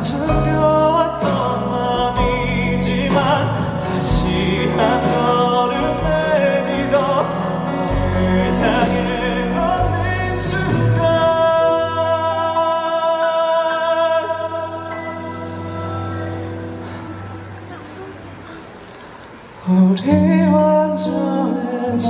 숨겨왔던 맘이지만 다시 한 걸음 내딛어 너를 향해 걷는 순간 우리 완전해질